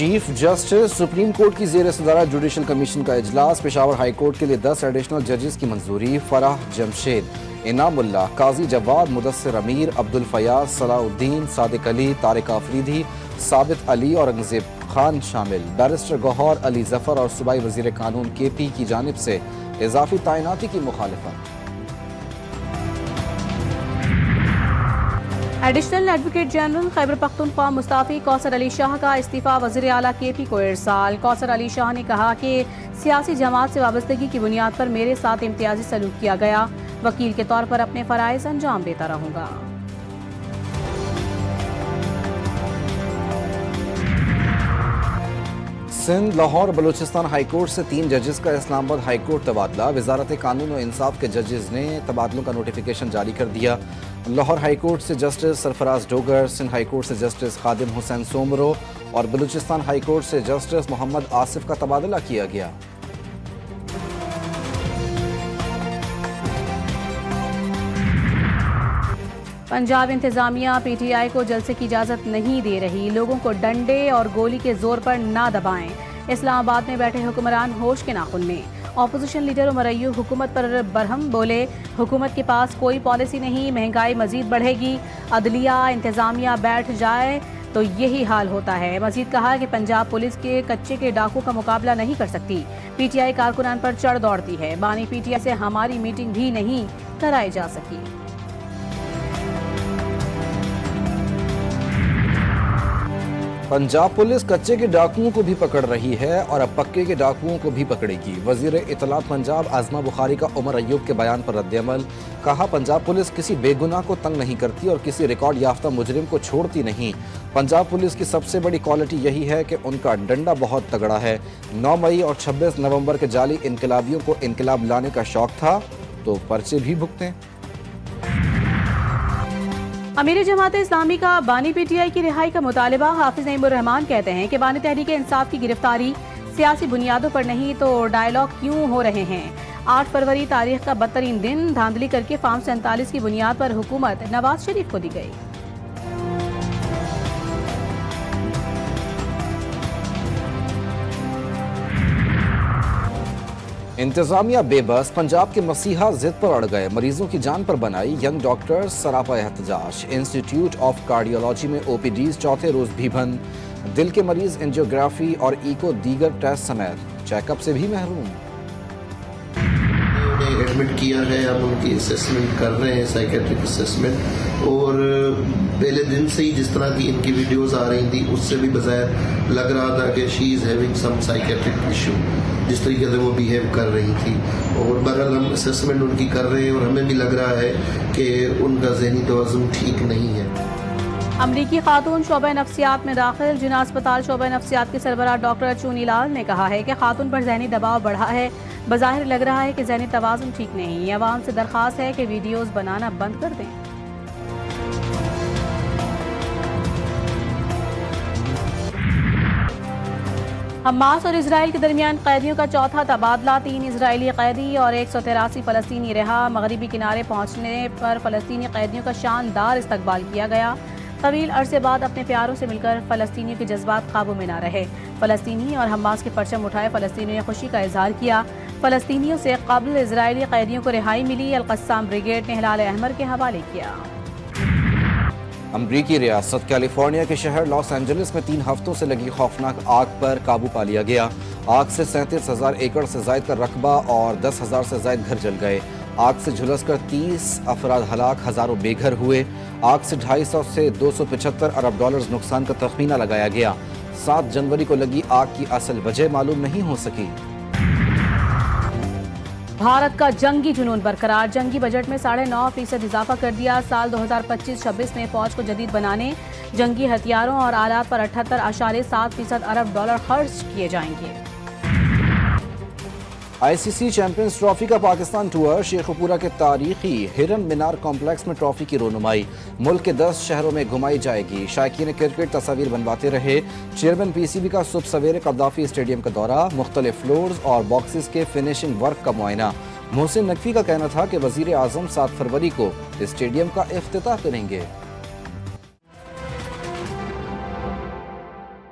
Chief justice supreme court کی زیر صدارت جوڈیشل کمیشن کا اجلاس، پشاور ہائی کورٹ کے لیے 10 ایڈیشنل ججز کی منظوری، فرح جمشید، انعام اللہ، قاضی جواد، مدثر امیر، عبدالفیاض، صلاح الدین، صادق علی، طارق آفریدی، ثابت علی، اورنگزیب خان شامل، بیرسٹر گوہر علی ظفر اور صوبائی وزیر قانون کے پی کی جانب سے اضافی تعیناتی کی مخالفت۔ Additional advocate general Khyber Pakhtunkhwa مستعفی کوثر علی شاہ کا استعفیٰ وزیر اعلیٰ کے پی کو ارسال۔ کوثر علی شاہ نے کہا کہ سیاسی جماعت سے وابستگی کی بنیاد پر میرے ساتھ امتیازی سلوک کیا گیا، وکیل کے طور پر اپنے فرائض انجام دیتا رہوں گا۔ سندھ، لاہور اور بلوچستان ہائی کورٹ سے 3 ججز کا اسلام آباد ہائی کورٹ تبادلہ، وزارت قانون و انصاف کے ججز نے تبادلوں کا نوٹیفیکیشن جاری کر دیا۔ لاہور ہائی کورٹ سے جسٹس سرفراز ڈوگر، سندھ ہائی کورٹ سے جسٹس خادم حسین سومرو اور بلوچستان ہائی کورٹ سے جسٹس محمد آصف کا تبادلہ کیا گیا۔ پنجاب انتظامیہ پی ٹی آئی کو جلسے کی اجازت نہیں دے رہی، لوگوں کو ڈنڈے اور گولی کے زور پر نہ دبائیں۔ اسلام آباد میں بیٹھے حکمران ہوش کے ناخن میں، اپوزیشن لیڈر عمر ایوب حکومت پر برہم بولے، حکومت کے پاس کوئی پالیسی نہیں، مہنگائی مزید بڑھے گی، عدلیہ انتظامیہ بیٹھ جائے تو یہی حال ہوتا ہے۔ مزید کہا کہ پنجاب پولیس کے کچے کے ڈاکو کا مقابلہ نہیں کر سکتی، پی ٹی آئی کارکنان پر چڑھ دوڑتی ہے، بانی پی ٹی آئی سے ہماری میٹنگ بھی نہیں کرائی جا سکی۔ پنجاب پولیس کچے کے ڈاکوؤں کو بھی پکڑ رہی ہے اور اب پکے کے ڈاکوؤں کو بھی پکڑے گی۔ وزیر اطلاعات پنجاب اعظمہ بخاری کا عمر ایوب کے بیان پر رد عمل، کہا پنجاب پولیس کسی بے گناہ کو تنگ نہیں کرتی اور کسی ریکارڈ یافتہ مجرم کو چھوڑتی نہیں۔ پنجاب پولیس کی سب سے بڑی کوالٹی یہی ہے کہ ان کا ڈنڈا بہت تگڑا ہے۔ 9 مئی اور 26 نومبر کے جعلی انقلابیوں کو انقلاب لانے کا شوق تھا تو پرچے بھی بھگتے۔ امیر جماعت اسلامی کا بانی پی ٹی آئی کی رہائی کا مطالبہ، حافظ نعیم الرحمان کہتے ہیں کہ بانی تحریک انصاف کی گرفتاری سیاسی بنیادوں پر نہیں تو ڈائیلاگ کیوں ہو رہے ہیں۔ 8 فروری تاریخ کا بدترین دن، دھاندلی کر کے فارم 47 کی بنیاد پر حکومت نواز شریف کو دی گئی۔ انتظامیہ بے بس، پنجاب کے مسیحا ضد پر اڑ گئے، مریضوں کی جان پر بنائی ینگ ڈاکٹرز سراپا احتجاج۔ انسٹیٹیوٹ آف کارڈیولوجی میں او پی ڈیز چوتھے روز بھی بند، دل کے مریض انجیوگرافی اور ایکو دیگر ٹیسٹ سمیت چیک اپ سے بھی محروم۔ ایڈمٹ کیا ہے، اب ان کی اسیسمنٹ کر رہے ہیں، سائیکیٹرک اسیسمنٹ، اور پہلے دن سے ہی جس طرح کی ان کی ویڈیوز آ رہی تھی اس سے بھی بظاہر لگ رہا تھا کہ she is having some psychiatric issue, جس طریقے سے وہ بیہیو کر رہی تھی۔ اور بہرحال ہم اسیسمنٹ ان کی کر رہے ہیں اور ہمیں بھی لگ رہا ہے کہ ان کا ذہنی توازن ٹھیک نہیں ہے۔ امریکی خاتون شعبہ نفسیات میں داخل، جناح اسپتال شعبہ نفسیات کے سربراہ ڈاکٹر چونی لال نے کہا ہے کہ خاتون پر ذہنی دباؤ بڑھا ہے، بظاہر لگ رہا ہے کہ ذہنی توازن ٹھیک نہیں۔ عوام سے درخواست ہے کہ ویڈیوز بنانا بند کر دیں۔ حماس اور اسرائیل کے درمیان قیدیوں کا چوتھا تبادلہ، 3 اسرائیلی قیدی اور 183 فلسطینی رہا۔ مغربی کنارے پہنچنے پر فلسطینی قیدیوں کا شاندار استقبال کیا گیا۔ طویل عرصے بعد اپنے پیاروں سے مل کر فلسطینیوں کے جذبات قابو میں نہ رہے، فلسطینی اور حماس کے پرچم اٹھائے فلسطینیوں نے خوشی کا اظہار کیا۔ فلسطینیوں سے قبل اسرائیلی قیدیوں کو رہائی ملی، القسام بریگیڈ نے ہلال احمر کے حوالے کیا۔ امریکی ریاست کیلیفورنیا کے شہر لاس اینجلس میں 3 ہفتوں سے لگی خوفناک آگ پر قابو پا لیا گیا۔ آگ سے 37,000 ایکڑ سے زائد کا رقبہ اور 10,000 سے زائد گھر جل گئے۔ آگ سے جھلس کر 30 افراد ہلاک، ہزاروں بے گھر ہوئے۔ آگ سے 250 سے 275 ارب ڈالرز نقصان کا تخمینہ لگایا گیا۔ 7 جنوری کو لگی آگ کی اصل وجہ معلوم نہیں ہو سکی۔ بھارت کا جنگی جنون برقرار، جنگی بجٹ میں 9.5% اضافہ کر دیا۔ سال 2025-26 میں فوج کو جدید بنانے، جنگی ہتھیاروں اور آلات پر 78.7% ارب ڈالر خرچ کیے جائیں گے۔ آئی سی سی چیمپئنز ٹرافی کا پاکستان ٹور، شیخوپورہ کے تاریخی ہرن مینار کمپلیکس میں ٹرافی کی رونمائی ملک کے 10 شہروں میں گھمائی جائے گی۔ شائقین کرکٹ تصاویر بنواتے رہے۔ چیئرمین پی سی بی کا صبح سویرے قذافی اسٹیڈیم کا دورہ، مختلف فلورز اور باکسز کے فنشنگ ورک کا معائنہ۔ محسن نقوی کا کہنا تھا کہ وزیر اعظم 7 فروری کو اسٹیڈیم کا افتتاح کریں گے۔